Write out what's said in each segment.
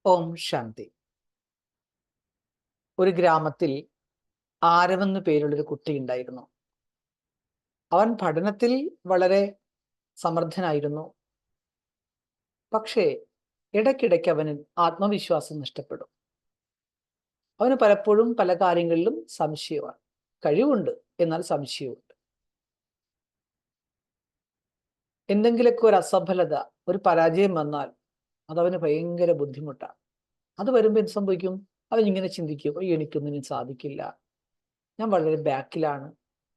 ഓം ശാന്തി. ഒരു ഗ്രാമത്തിൽ ആരവെന്നു പേരുള്ളൊരു കുട്ടി ഉണ്ടായിരുന്നു. അവൻ പഠനത്തിൽ വളരെ സമർത്ഥനായിരുന്നു. പക്ഷേ ഇടയ്ക്കിടയ്ക്ക് അവന് ആത്മവിശ്വാസം നഷ്ടപ്പെടും. അവന് പലപ്പോഴും പല കാര്യങ്ങളിലും സംശയമാണ്. കഴിവുണ്ട്, എന്നാൽ സംശയമുണ്ട്. എന്തെങ്കിലുമൊക്കെ ഒരു അസഫലത, ഒരു പരാജയം വന്നാൽ അതവന് ഭയങ്കര ബുദ്ധിമുട്ടാണ്. അത് വരുമ്പോൾ എന്ത് സംഭവിക്കും? അവൻ ഇങ്ങനെ ചിന്തിക്കും, "അയ്യോ, എനിക്കൊന്നിനും സാധിക്കില്ല, ഞാൻ വളരെ ബാക്കിലാണ്,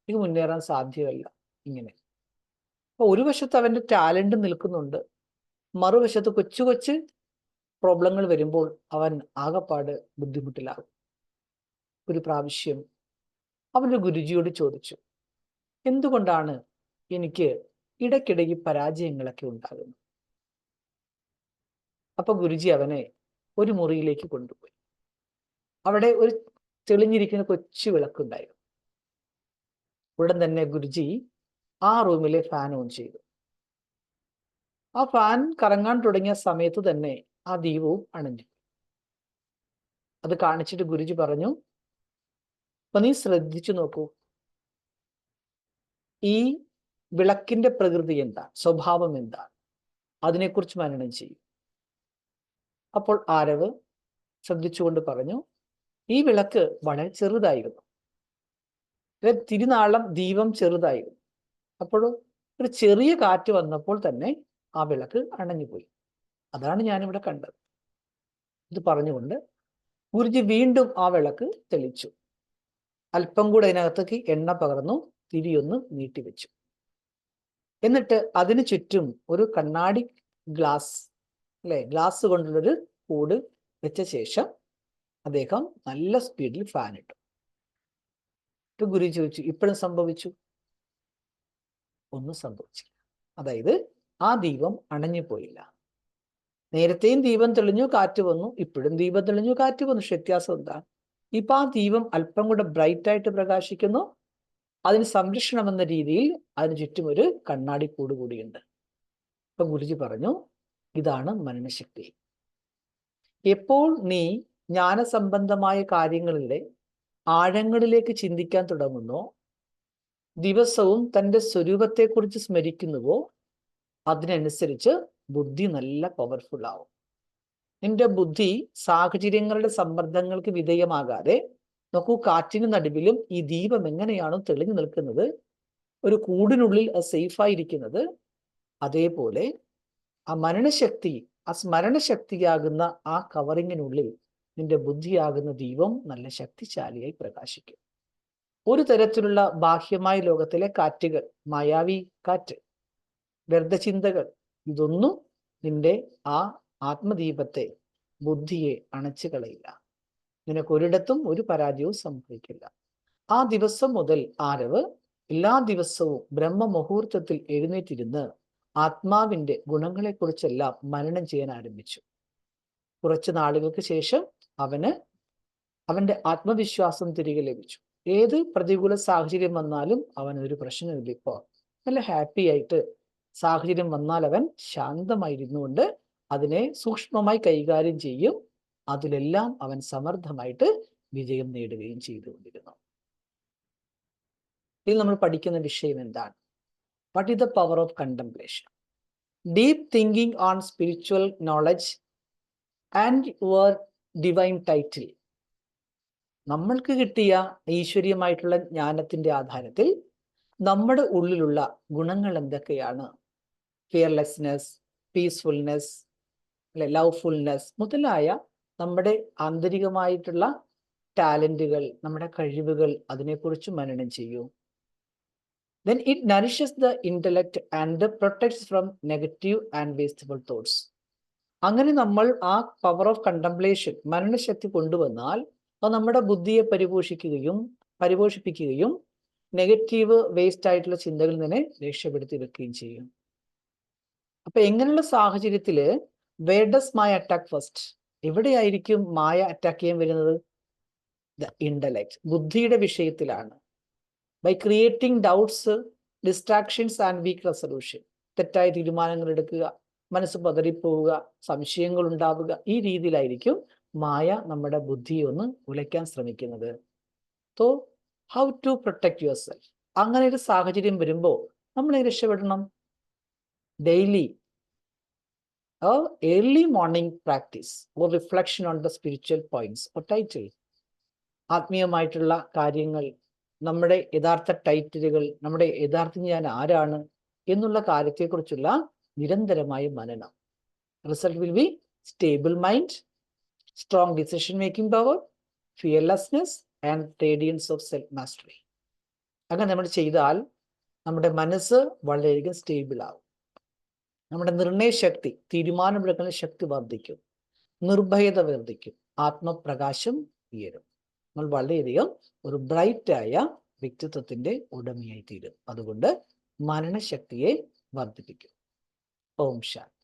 എനിക്ക് മുന്നേറാൻ സാധ്യമല്ല." ഇങ്ങനെ. അപ്പോൾ ഒരു വശത്ത് അവൻ്റെ ടാലന്റ് നിൽക്കുന്നുണ്ട്, മറുവശത്ത് കൊച്ചു കൊച്ചു പ്രോബ്ലങ്ങൾ വരുമ്പോൾ അവൻ ആകപ്പാട് ബുദ്ധിമുട്ടിലാകും. ഒരു പ്രാവശ്യം അവൻ്റെ ഗുരുജിയോട് ചോദിച്ചു, എന്തുകൊണ്ടാണ് എനിക്ക് ഇടയ്ക്കിടയ്ക്ക് പരാജയങ്ങളൊക്കെ ഉണ്ടാകുന്നത്? അപ്പൊ ഗുരുജി അവനെ ഒരു മുറിയിലേക്ക് കൊണ്ടുപോയി. അവിടെ ഒരു തെളിഞ്ഞിരിക്കുന്ന കൊച്ചു വിളക്കുണ്ടായിരുന്നു. ഉടൻ തന്നെ ഗുരുജി ആ റൂമിലെ ഫാൻ ഓൺ ചെയ്തു. ആ ഫാൻ കറങ്ങാൻ തുടങ്ങിയ സമയത്ത് തന്നെ ആ ദീപവും അണഞ്ഞു. അത് കാണിച്ചിട്ട് ഗുരുജി പറഞ്ഞു, അപ്പൊ നീ ശ്രദ്ധിച്ചു നോക്കൂ, ഈ വിളക്കിന്റെ പ്രകൃതി എന്താ, സ്വഭാവം എന്താ, അതിനെക്കുറിച്ച് മനനം ചെയ്യും. അപ്പോൾ ആരവ് ശ്രദ്ധിച്ചുകൊണ്ട് പറഞ്ഞു, ഈ വിളക്ക് വളരെ ചെറുതായിരുന്നു, തിരുനാളം ദീപം ചെറുതായിരുന്നു. അപ്പോൾ ഒരു ചെറിയ കാറ്റ് വന്നപ്പോൾ തന്നെ ആ വിളക്ക് അണഞ്ഞുപോയി. അതാണ് ഞാനിവിടെ കണ്ടത്. ഇത് പറഞ്ഞുകൊണ്ട് ഗുരുജി വീണ്ടും ആ വിളക്ക് തെളിച്ചു. അല്പം കൂടെ അതിനകത്തേക്ക് എണ്ണ പകർന്നു, തിരിയൊന്ന് നീട്ടിവെച്ചു. എന്നിട്ട് അതിന് ചുറ്റും ഒരു കണ്ണാടി ഗ്ലാസ് ഗ്ലാസ് കൊണ്ടുള്ളൊരു കൂട് വെച്ച ശേഷം അദ്ദേഹം നല്ല സ്പീഡിൽ ഫാൻ ഇട്ടു. ഗുരു ചോദിച്ചു, ഇപ്പോഴും സംഭവിച്ചു? ഒന്നും സംഭവിച്ചില്ല. അതായത് ആ ദീപം അണഞ്ഞു പോയില്ല. നേരത്തെയും ദീപം തെളിഞ്ഞു, കാറ്റ് വന്നു, ഇപ്പോഴും ദീപം തെളിഞ്ഞു, കാറ്റ് വന്നു. വ്യത്യാസം എന്താണ്? ഇപ്പൊ ആ ദീപം അല്പം കൂടെ ബ്രൈറ്റ് ആയിട്ട് പ്രകാശിക്കുന്നു. അതിന് സംരക്ഷണം എന്ന രീതിയിൽ അതിന് ചുറ്റും ഒരു കണ്ണാടി കൂട് കൂടിയുണ്ട്. അപ്പൊ ഗുരുജി പറഞ്ഞു, ഇതാണ് മനനശക്തി. എപ്പോൾ നീ ജ്ഞാനസംബന്ധമായ കാര്യങ്ങളിലെ ആഴങ്ങളിലേക്ക് ചിന്തിക്കാൻ തുടങ്ങുന്നോ, ദിവസവും തൻ്റെ സ്വരൂപത്തെക്കുറിച്ച് സ്മരിക്കുന്നുവോ, അതിനനുസരിച്ച് ബുദ്ധി നല്ല പവർഫുൾ ആവും. നിന്റെ ബുദ്ധി സാഹചര്യങ്ങളുടെ സമ്മർദ്ദങ്ങൾക്ക് വിധേയമാകാതെ, നോക്കൂ, കാറ്റിന് നടുവിലും ഈ ദീപം എങ്ങനെയാണോ തെളിഞ്ഞു നിൽക്കുന്നത്, ഒരു കൂടിനുള്ളിൽ അത് സേഫായിരിക്കുന്നത്, അതേപോലെ ആ മനനശക്തി, ആ സ്മരണശക്തിയാകുന്ന ആ കവറിങ്ങിനുള്ളിൽ നിന്റെ ബുദ്ധിയാകുന്ന ദീപം നല്ല ശക്തിശാലിയായി പ്രകാശിക്കും. ഒരു തരത്തിലുള്ള ബാഹ്യമായ ലോകത്തിലെ കാറ്റുകൾ, മായാവി കാറ്റ്, വ്യർത്ഥചിന്തകൾ, ഇതൊന്നും നിന്റെ ആ ആത്മദീപത്തെ, ബുദ്ധിയെ അണച്ചു കളയില്ല. നിനക്കൊരിടത്തും ഒരു പരാജയവും സംഭവിക്കില്ല. ആ ദിവസം മുതൽ ആരവ് എല്ലാ ദിവസവും ബ്രഹ്മമുഹൂർത്തത്തിൽ എഴുന്നേറ്റിരുന്ന് ആത്മാവിന്റെ ഗുണങ്ങളെക്കുറിച്ചെല്ലാം മനനം ചെയ്യാൻ ആരംഭിച്ചു. കുറച്ച് നാളുകൾക്ക് ശേഷം അവന്റെ ആത്മവിശ്വാസം തിരികെ ലഭിച്ചു. ഏത് പ്രതികൂല സാഹചര്യം വന്നാലും അവനൊരു പ്രശ്നമില്ല. ഇപ്പോൾ നല്ല ഹാപ്പി ആയിട്ട് സാഹചര്യം വന്നാൽ അവൻ ശാന്തമായിരുന്നുകൊണ്ട് അതിനെ സൂക്ഷ്മമായി കൈകാര്യം ചെയ്യും. അതിലെല്ലാം അവൻ സമർത്ഥമായിട്ട് വിജയം നേടുകയും ചെയ്തുകൊണ്ടിരുന്നു. ഇതിൽ നമ്മൾ പഠിക്കുന്ന വിഷയം എന്താണ്? What is the power of contemplation? Deep thinking on spiritual knowledge and your divine title. നമ്മൾക്ക് കിട്ടിയ ഈശ്വരീയമായിട്ടുള്ള ജ്ഞാനത്തിന്റെ ആധാരത്തിൽ നമ്മുടെ ഉള്ളിലുള്ള ഗുണങ്ങൾ എന്തൊക്കെയാണ്? ഫിയർലെസ്നെസ്, പീസ്ഫുൾനെസ്, ലവ്ഫുൾനെസ് മുതലായ നമ്മുടെ ആന്തരികമായിട്ടുള്ള ടാലന്റുകൾ, നമ്മുടെ കഴിവുകൾ, അതിനെക്കുറിച്ച് മനനം ചെയ്യൂ. Then it nourishes the intellect and protects from negative and wasteful thoughts. അങ്ങനെ നമ്മൾ ആ പവർ ഓഫ് കണ്ടംപ്ലേഷൻ, മനനശക്തി കൊണ്ടുവന്നാൽ അത് നമ്മുടെ ബുദ്ധിയെ പരിപോഷിപ്പിക്കുകയും നെഗറ്റീവ് വേസ്റ്റ് ആയിട്ടുള്ള ചിന്തകളിൽ നിന്ന് രക്ഷപ്പെടുത്തി വെക്കുകയും ചെയ്യും. അപ്പൊ എങ്ങനെയുള്ള സാഹചര്യത്തില് where does maya attack first? എവിടെയായിരിക്കും മായ അറ്റാക്ക് ചെയ്യാൻ വരുന്നത്? ദ ഇന്റലക്ട്, ബുദ്ധിയുടെ വിഷയത്തിലാണ്. By creating doubts, distractions and weak resolution. തെറ്റായ തീരുമാനങ്ങൾ എടുക്കുക, മനസ്സ് പതറിപ്പോവുക, സംശയങ്ങൾ ഉണ്ടാവുക. ഈ രീതിയിലായിരിക്കും മായ നമ്മുടെ ബുദ്ധിയെ ഒന്ന് ഉലയ്ക്കാൻ ശ്രമിക്കുന്നത്. So how to protect yourself? അങ്ങനെ ഒരു സാഹചര്യം വരുമ്പോൾ നമ്മളെ രക്ഷപ്പെടണം. Daily early morning practice or reflection on the spiritual points or title. ആത്മീയമായിട്ടുള്ള കാര്യങ്ങൾ, നമ്മുടെ യഥാർത്ഥ ടൈറ്റിലുകൾ, നമ്മുടെ യഥാർത്ഥ ഞാൻ ആരാണ് എന്നുള്ള കാര്യത്തെക്കുറിച്ചുള്ള നിരന്തരമായ മനനം. Result will be stable mind, strong decision making power, fearlessness and radiance of self mastery. അങ്ങനെ നമ്മൾ ചെയ്താൽ നമ്മുടെ മനസ്സ് വളരെയധികം സ്റ്റേബിൾ ആവും. നമ്മുടെ നിർണയശക്തി, തീരുമാനമെടുക്കുന്ന ശക്തി വർദ്ധിക്കും, നിർഭയത വർദ്ധിക്കും, ആത്മപ്രകാശം ഉയരും. നമ്മൾ വളരെയധികം ഒരു ബ്രൈറ്റായ വ്യക്തിത്വത്തിന്റെ ഉടമയായി തീരും. അതുകൊണ്ട് മരണശക്തിയെ വർദ്ധിപ്പിക്കും. ഓം ശാന്തി.